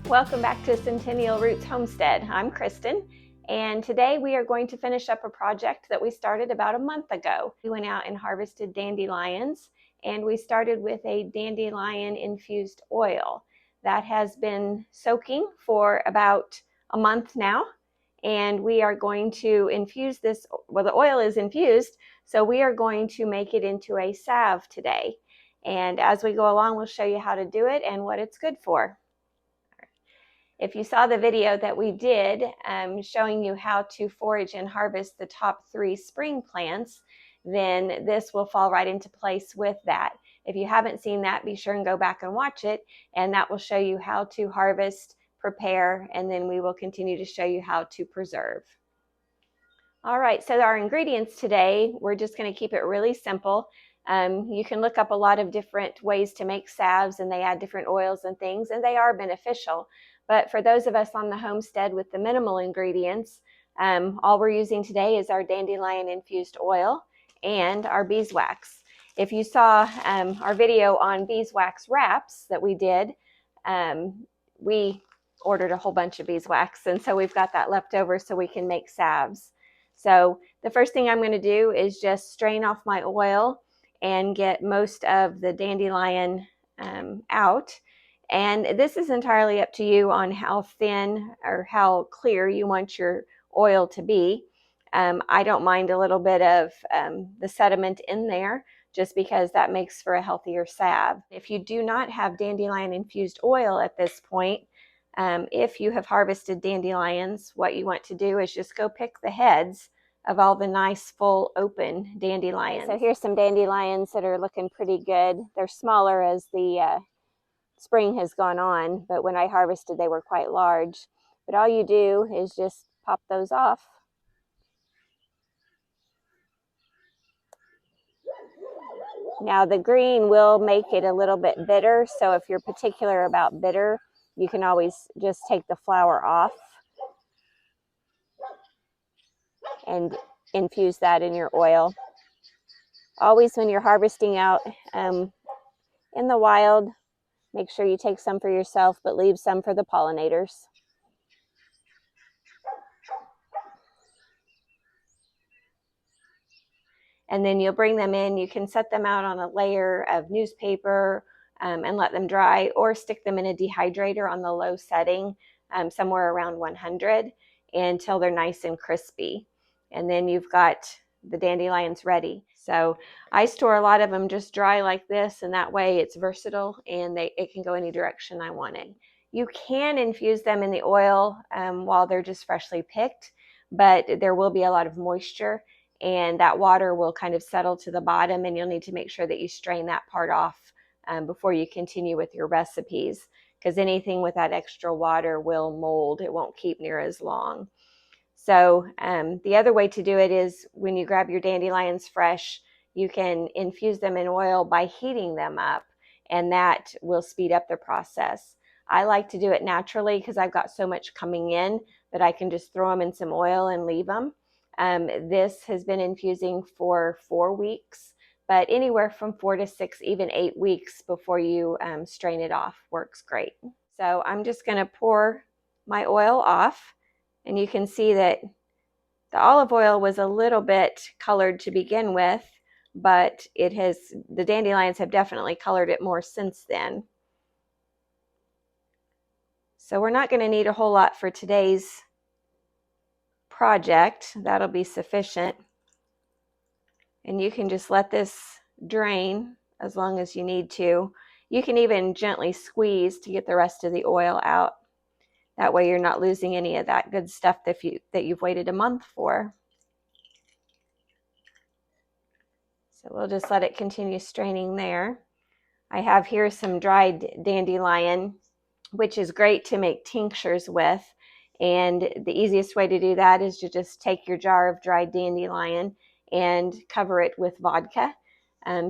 Welcome back to Centennial Roots Homestead. I'm Kristen, and today we are going to finish up a project that we started about a month ago. We went out and harvested dandelions, and we started with a Dandelion Infused Oil. That has been soaking for about a month now, and we are going to infuse this. Well, the oil is infused, so we are going to make it into a salve today. And as we go along, we'll show you how to do it and what it's good for. If you saw the video that we did showing you how to forage and harvest the top 3 spring plants, then this will fall right into place with that. If you haven't seen that, be sure and go back and watch it, and that will show you how to harvest, prepare, and then we will continue to show you how to preserve. All right, so our ingredients today, we're just going to keep it really simple. You can look up a lot of different ways to make salves, and they add different oils and things, and they are beneficial. But for those of us on the homestead with the minimal ingredients, all we're using today is our Dandelion Infused Oil and our Beeswax. If you saw our video on beeswax wraps that we did, we ordered a whole bunch of beeswax, and so we've got that left over so we can make salves. So the first thing I'm going to do is just strain off my oil and get most of the dandelion out. And this is entirely up to you on how thin or how clear you want your oil to be. I don't mind a little bit of the sediment in there just because that makes for a healthier salve. If you do not have dandelion infused oil at this point, if you have harvested dandelions, what you want to do is just go pick the heads of all the nice full open dandelions. So here's some dandelions that are looking pretty good. They're smaller as the spring has gone on, but when I harvested they were quite large. But all you do is just pop those off. Now the green will make it a little bit bitter, so if you're particular about bitter, you can always just take the flower off and infuse that in your oil. Always when you're harvesting out in the wild, make sure you take some for yourself, but leave some for the pollinators. And then you'll bring them in. You can set them out on a layer of newspaper and let them dry, or stick them in a dehydrator on the low setting, somewhere around 100, until they're nice and crispy. And then you've got the dandelions ready. So I store a lot of them just dry like this, and that way it's versatile and it can go any direction I want it. You can infuse them in the oil while they're just freshly picked, but there will be a lot of moisture, and that water will kind of settle to the bottom, and you'll need to make sure that you strain that part off before you continue with your recipes, because anything with that extra water will mold. It won't keep near as long. So the other way to do it is when you grab your dandelions fresh, you can infuse them in oil by heating them up, and that will speed up the process. I like to do it naturally because I've got so much coming in that I can just throw them in some oil and leave them. This has been infusing for 4 weeks, but anywhere from 4 to 6, even 8 weeks before you strain it off works great. So I'm just going to pour my oil off. And you can see that the olive oil was a little bit colored to begin with, but the dandelions have definitely colored it more since then. So we're not going to need a whole lot for today's project. That'll be sufficient. And you can just let this drain as long as you need to. You can even gently squeeze to get the rest of the oil out. That way you're not losing any of that good stuff that you've waited a month for. So we'll just let it continue straining there. I have here some dried dandelion, which is great to make tinctures with. And the easiest way to do that is to just take your jar of dried dandelion and cover it with vodka.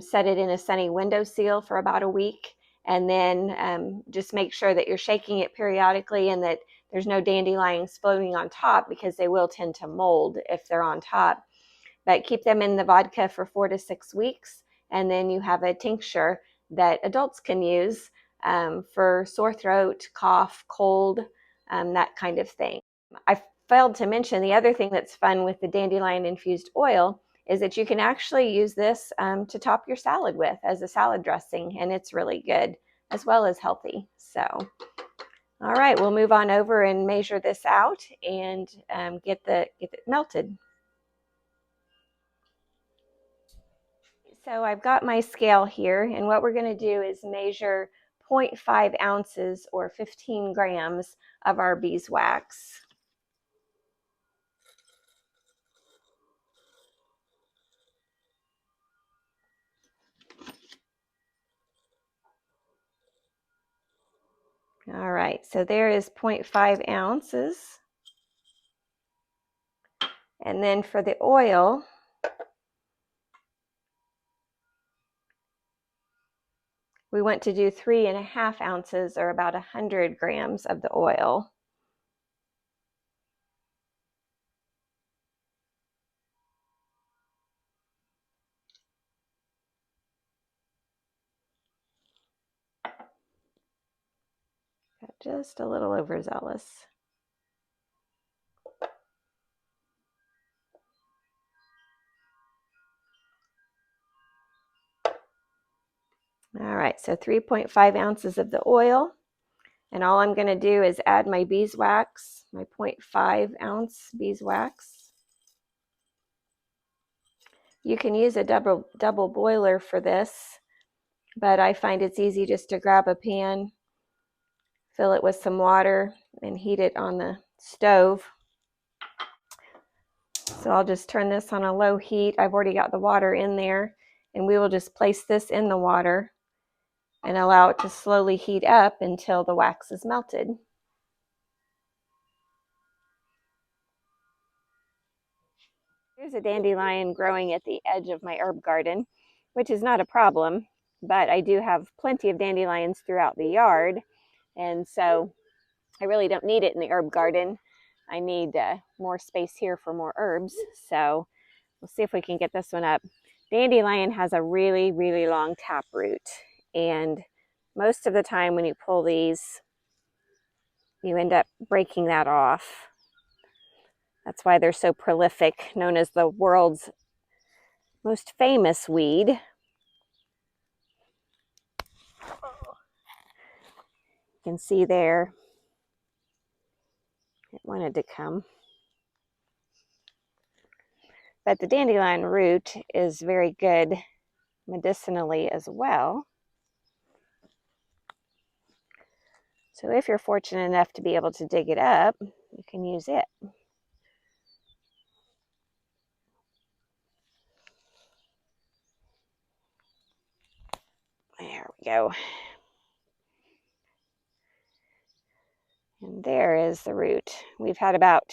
Set it in a sunny windowsill for about a week. And then just make sure that you're shaking it periodically and that there's no dandelions floating on top, because they will tend to mold if they're on top. But keep them in the vodka for 4 to 6 weeks, and then you have a tincture that adults can use for sore throat, cough, cold, that kind of thing. I failed to mention the other thing that's fun with the Dandelion Infused Oil is that you can actually use this to top your salad with as a salad dressing, and it's really good as well as healthy. So, all right, we'll move on over and measure this out and get it melted. So I've got my scale here, and what we're going to do is measure 0.5 ounces or 15 grams of our beeswax. All right, so there is 0.5 ounces. And then for the oil, we want to do 3.5 ounces or about 100 grams of the oil. Got just a little overzealous. All right, so 3.5 ounces of the oil. And all I'm going to do is add my beeswax, my 0.5 ounce beeswax. You can use a double boiler for this, but I find it's easy just to grab a pan, fill it with some water, and heat it on the stove. So I'll just turn this on a low heat. I've already got the water in there, and we will just place this in the water and allow it to slowly heat up until the wax is melted. Here's a dandelion growing at the edge of my herb garden, which is not a problem, but I do have plenty of dandelions throughout the yard, and so I really don't need it in the herb garden. I need more space here for more herbs, so we'll see if we can get this one up. Dandelion has a really, really long taproot, and most of the time when you pull these, you end up breaking that off. That's why they're so prolific, known as the world's most famous weed. You can see there, it wanted to come. But the dandelion root is very good medicinally as well. So if you're fortunate enough to be able to dig it up, you can use it. There we go. And there is the root. We've had about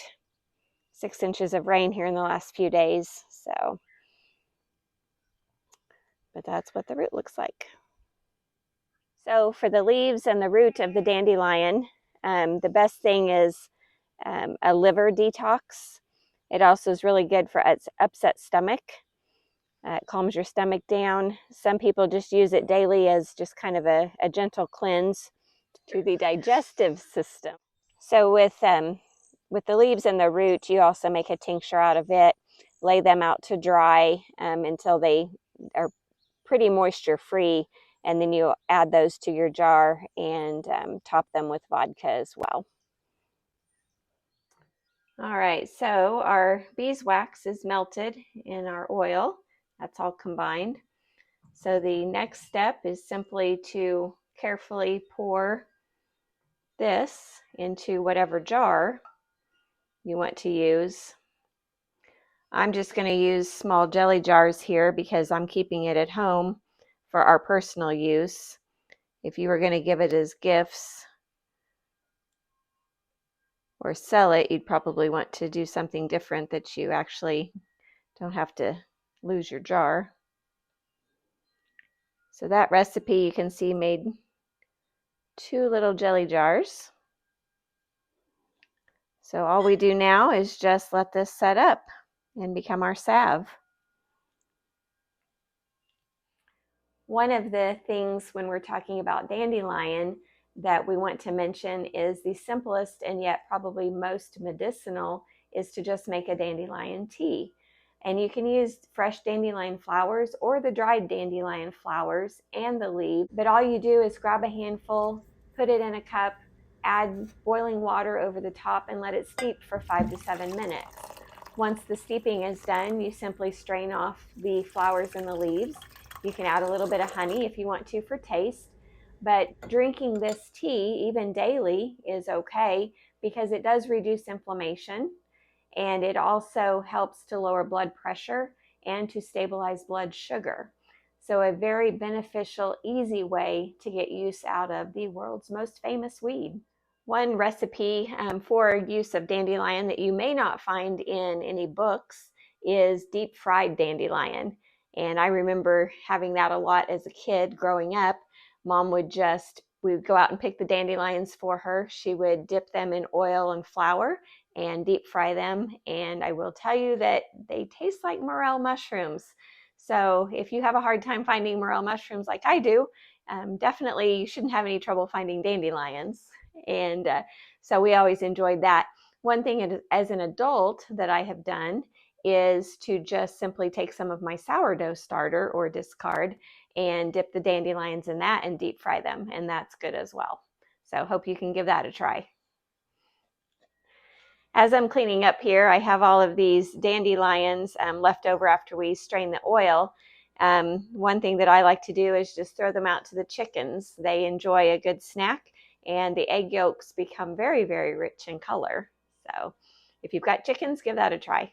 6 inches of rain here in the last few days, so, but that's what the root looks like. So for the leaves and the root of the dandelion, the best thing is a liver detox. It also is really good for upset stomach. It calms your stomach down. Some people just use it daily as just kind of a gentle cleanse to the digestive system. So with the leaves and the root, you also make a tincture out of it, lay them out to dry until they are pretty moisture free, and then you add those to your jar and top them with vodka as well. All right, so our beeswax is melted in our oil. That's all combined. So the next step is simply to carefully pour this into whatever jar you want to use. I'm just going to use small jelly jars here because I'm keeping it at home for our personal use. If you were going to give it as gifts or sell it, you'd probably want to do something different that you actually don't have to lose your jar. So that recipe you can see made 2 little jelly jars. So all we do now is just let this set up and become our salve. One of the things when we're talking about dandelion that we want to mention is the simplest and yet probably most medicinal is to just make a dandelion tea. And you can use fresh dandelion flowers or the dried dandelion flowers and the leaves, but all you do is grab a handful, put it in a cup, add boiling water over the top, and let it steep for 5 to 7 minutes. Once the steeping is done, you simply strain off the flowers and the leaves. You can add a little bit of honey if you want to for taste, but drinking this tea, even daily, is okay because it does reduce inflammation, and it also helps to lower blood pressure and to stabilize blood sugar. So a very beneficial, easy way to get use out of the world's most famous weed. One recipe for use of dandelion that you may not find in any books is deep fried dandelion. And I remember having that a lot as a kid growing up. Mom would we would go out and pick the dandelions for her. She would dip them in oil and flour and deep fry them. And I will tell you that they taste like morel mushrooms. So if you have a hard time finding morel mushrooms like I do, definitely you shouldn't have any trouble finding dandelions. And so we always enjoyed that. One thing as an adult that I have done is to just simply take some of my sourdough starter or discard and dip the dandelions in that and deep fry them, and that's good as well. So hope you can give that a try. As I'm cleaning up here, I have all of these dandelions left over after we strain the oil. One thing that I like to do is just throw them out to the chickens. They enjoy a good snack, and the egg yolks become very, very rich in color. So if you've got chickens, give that a try.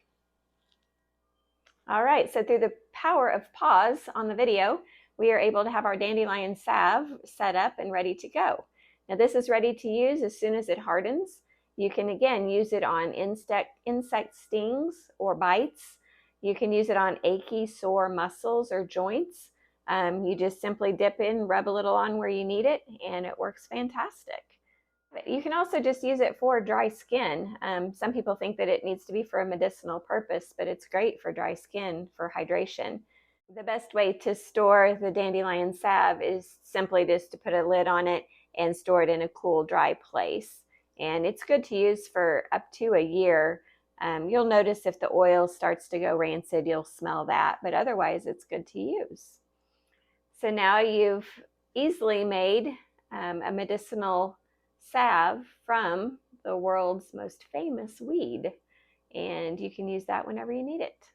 All right, so through the power of pause on the video, we are able to have our dandelion salve set up and ready to go. Now this is ready to use as soon as it hardens. You can again use it on insect stings or bites. You can use it on achy, sore muscles or joints. You just simply dip in, rub a little on where you need it, and it works fantastic. You can also just use it for dry skin. Some people think that it needs to be for a medicinal purpose, but it's great for dry skin for hydration. The best way to store the dandelion salve is simply just to put a lid on it and store it in a cool, dry place. And it's good to use for up to a year. You'll notice if the oil starts to go rancid, you'll smell that, but otherwise it's good to use. So now you've easily made a medicinal salve from the world's most famous weed, and you can use that whenever you need it.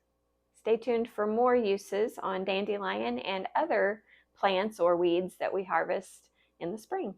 Stay tuned for more uses on dandelion and other plants or weeds that we harvest in the spring.